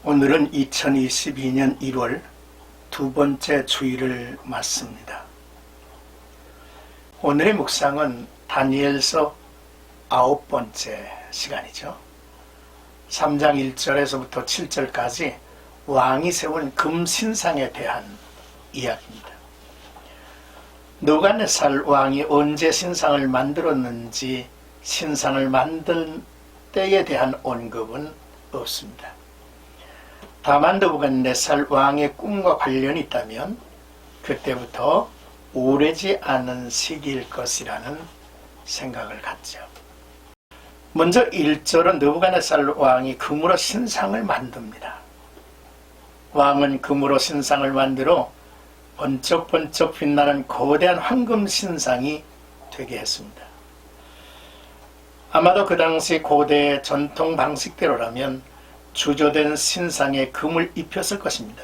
오늘은 2022년 1월 두 번째 주일을 맞습니다. 오늘의 묵상은 다니엘서 9번째 시간이죠. 3장 1절에서부터 7절까지 왕이 세운 금신상에 대한 이야기입니다. 느부갓네살 왕이 언제 신상을 만들었는지 신상을 만든 때에 대한 언급은 없습니다. 다만 느부갓네살 왕의 꿈과 관련이 있다면 그때부터 오래지 않은 시기일 것이라는 생각을 갖죠. 먼저 1절은 느부갓네살 왕이 금으로 신상을 만듭니다. 왕은 금으로 신상을 만들어 번쩍번쩍 빛나는 거대한 황금 신상이 되게 했습니다. 아마도 그 당시 고대의 전통 방식대로라면 주조된 신상에 금을 입혔을 것입니다.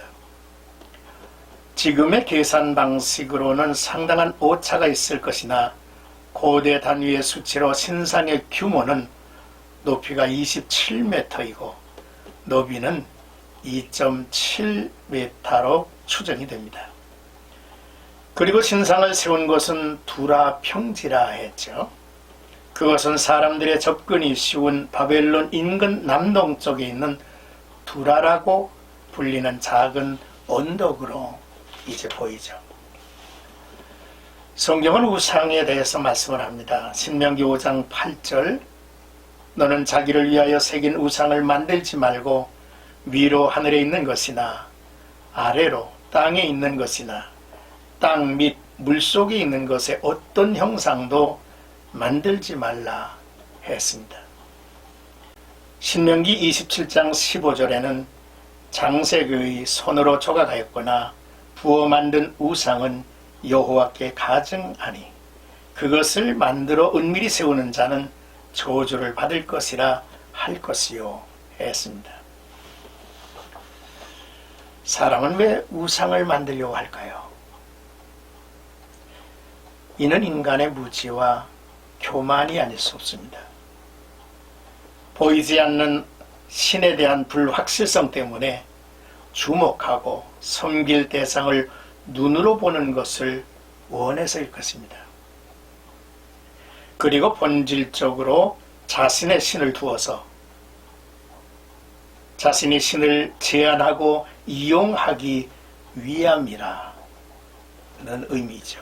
지금의 계산 방식으로는 상당한 오차가 있을 것이나 고대 단위의 수치로 신상의 규모는 높이가 27m이고 너비는 2.7m로 추정이 됩니다. 그리고 신상을 세운 곳은 두라 평지라 했죠. 그것은 사람들의 접근이 쉬운 바벨론 인근 남동쪽에 있는 두라라고 불리는 작은 언덕으로 이제 보이죠. 성경은 우상에 대해서 말씀을 합니다. 신명기 5장 8절 너는 자기를 위하여 새긴 우상을 만들지 말고 위로 하늘에 있는 것이나 아래로 땅에 있는 것이나 땅 및 물속에 있는 것에 어떤 형상도 만들지 말라 했습니다. 신명기 27장 15절에는 장색의 손으로 조각하였거나 부어 만든 우상은 여호와께 가증하니 그것을 만들어 은밀히 세우는 자는 저주를 받을 것이라 할 것이요 했습니다. 사람은 왜 우상을 만들려고 할까요? 이는 인간의 무지와 교만이 아닐 수 없습니다. 보이지 않는 신에 대한 불확실성 때문에 주목하고 섬길 대상을 눈으로 보는 것을 원해서일 것입니다. 그리고 본질적으로 자신의 신을 두어서 자신이 신을 제한하고 이용하기 위함이라는 의미죠.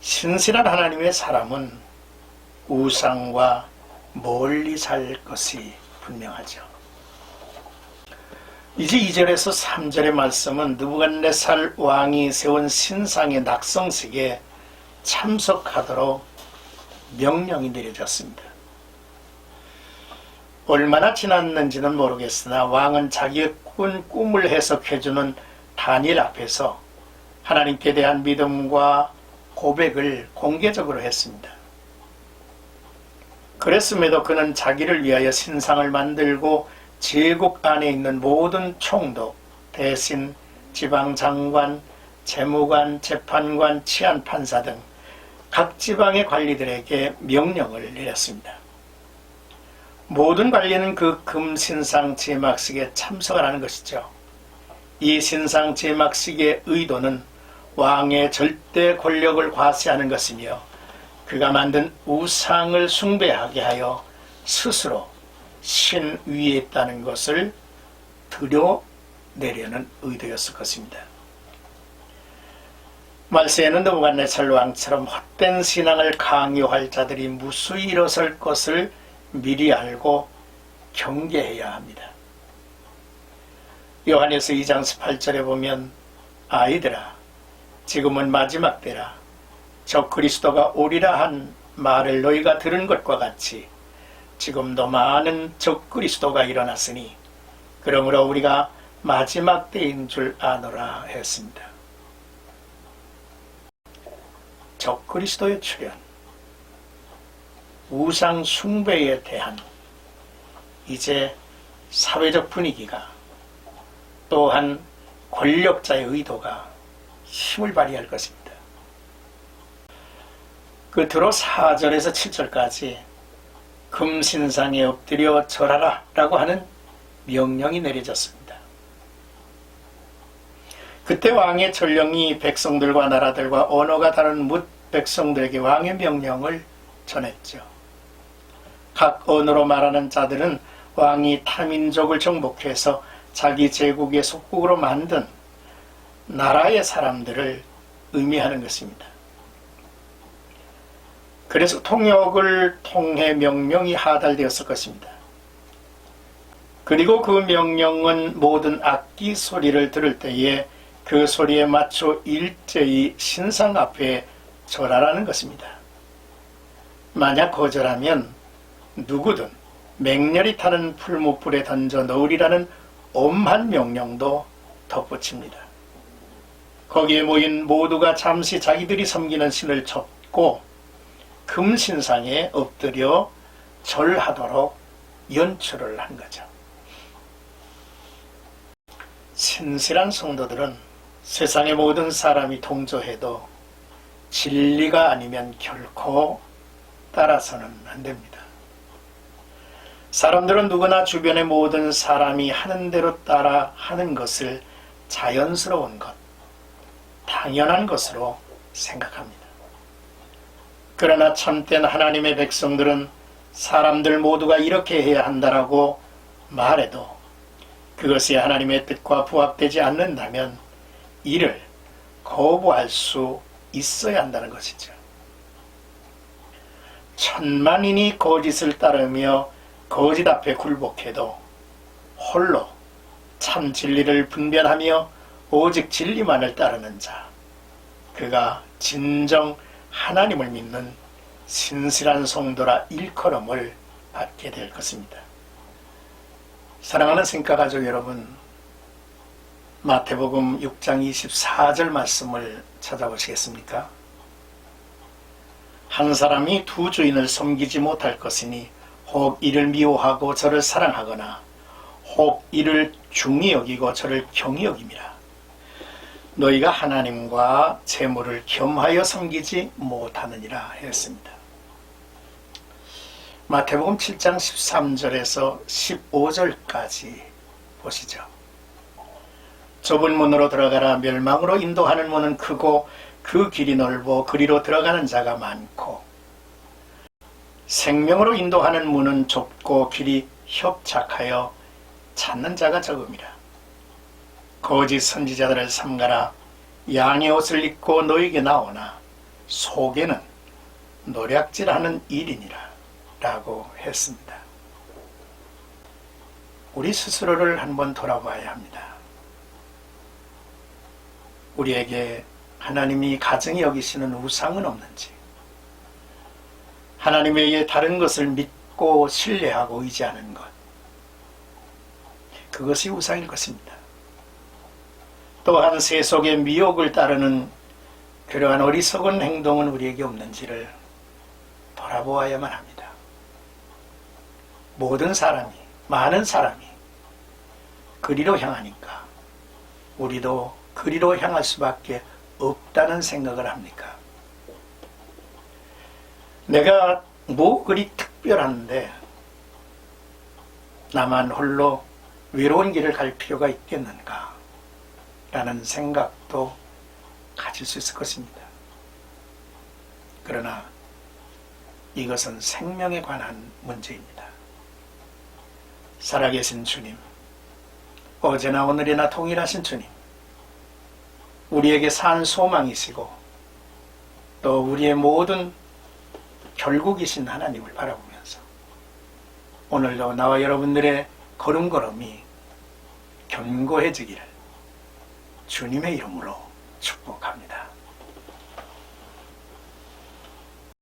신실한 하나님의 사람은 우상과 멀리 살 것이 분명하죠. 이제 2절에서 3절의 말씀은 느부갓네살 왕이 세운 신상의 낙성식에 참석하도록 명령이 내려졌습니다. 얼마나 지났는지는 모르겠으나 왕은 자기의 꿈을 해석해주는 다니엘 앞에서 하나님께 대한 믿음과 고백을 공개적으로 했습니다. 그랬음에도 그는 자기를 위하여 신상을 만들고 제국 안에 있는 모든 총독, 대신, 지방장관, 재무관, 재판관, 치안판사 등 각 지방의 관리들에게 명령을 내렸습니다. 모든 관리는 그 금신상 제막식에 참석을 하는 것이죠. 이 신상 제막식의 의도는 왕의 절대 권력을 과시하는 것이며 그가 만든 우상을 숭배하게 하여 스스로 신 위에 있다는 것을 드러내려는 의도였을 것입니다. 말세에는 느부갓네살 왕처럼 헛된 신앙을 강요할 자들이 무수히 일어설 것을 미리 알고 경계해야 합니다. 요한에서 2장 18절에 보면 아이들아 지금은 마지막 때라 저 그리스도가 오리라 한 말을 너희가 들은 것과 같이 지금도 많은 적 그리스도가 일어났으니 그러므로 우리가 마지막 때인 줄 아노라 했습니다. 적 그리스도의 출현, 우상 숭배에 대한 이제 사회적 분위기가 또한 권력자의 의도가 힘을 발휘할 것입니다. 끝으로 4절에서 7절까지 금신상에 엎드려 절하라 라고 하는 명령이 내려졌습니다. 그때 왕의 전령이 백성들과 나라들과 언어가 다른 뭇 백성들에게 왕의 명령을 전했죠. 각 언어로 말하는 자들은 왕이 타민족을 정복해서 자기 제국의 속국으로 만든 나라의 사람들을 의미하는 것입니다. 그래서 통역을 통해 명령이 하달되었을 것입니다. 그리고 그 명령은 모든 악기 소리를 들을 때에 그 소리에 맞춰 일제히 신상 앞에 절하라는 것입니다. 만약 거절하면 누구든 맹렬히 타는 풀무불에 던져 넣으리라는 엄한 명령도 덧붙입니다. 거기에 모인 모두가 잠시 자기들이 섬기는 신을 접고 금신상에 엎드려 절하도록 연출을 한 거죠. 신실한 성도들은 세상의 모든 사람이 동조해도 진리가 아니면 결코 따라서는 안 됩니다. 사람들은 누구나 주변의 모든 사람이 하는 대로 따라 하는 것을 자연스러운 것, 당연한 것으로 생각합니다. 그러나 참된 하나님의 백성들은 사람들 모두가 이렇게 해야 한다라고 말해도 그것이 하나님의 뜻과 부합되지 않는다면 이를 거부할 수 있어야 한다는 것이죠. 천만인이 거짓을 따르며 거짓 앞에 굴복해도 홀로 참 진리를 분별하며 오직 진리만을 따르는 자, 그가 진정 하나님을 믿는 신실한 성도라 일컬음을 받게 될 것입니다. 사랑하는 생가가족 여러분, 마태복음 6장 24절 말씀을 찾아보시겠습니까? 한 사람이 두 주인을 섬기지 못할 것이니 혹 이를 미워하고 저를 사랑하거나 혹 이를 중히 여기고 저를 경히 여김이라. 너희가 하나님과 재물을 겸하여 섬기지 못하느니라 했습니다. 마태복음 7장 13절에서 15절까지 보시죠. 좁은 문으로 들어가라. 멸망으로 인도하는 문은 크고 그 길이 넓어 그리로 들어가는 자가 많고 생명으로 인도하는 문은 좁고 길이 협착하여 찾는 자가 적음이라. 거짓 선지자들을 삼가라. 양의 옷을 입고 너에게 나오나 속에는 노략질하는 일이니라 라고 했습니다. 우리 스스로를 한번 돌아봐야 합니다. 우리에게 하나님이 가증히 여기시는 우상은 없는지, 하나님 외에 다른 것을 믿고 신뢰하고 의지하는 것, 그것이 우상일 것입니다. 또한 세속의 미혹을 따르는 그러한 어리석은 행동은 우리에게 없는지를 돌아보아야만 합니다. 모든 사람이, 많은 사람이 그리로 향하니까 우리도 그리로 향할 수밖에 없다는 생각을 합니까? 내가 뭐 그리 특별한데 나만 홀로 외로운 길을 갈 필요가 있겠는가? 라는 생각도 가질 수 있을 것입니다. 그러나 이것은 생명에 관한 문제입니다. 살아계신 주님, 어제나 오늘이나 동일하신 주님, 우리에게 산 소망이시고 또 우리의 모든 결국이신 하나님을 바라보면서 오늘도 나와 여러분들의 걸음걸음이 견고해지기를 주님의 이름으로 축복합니다.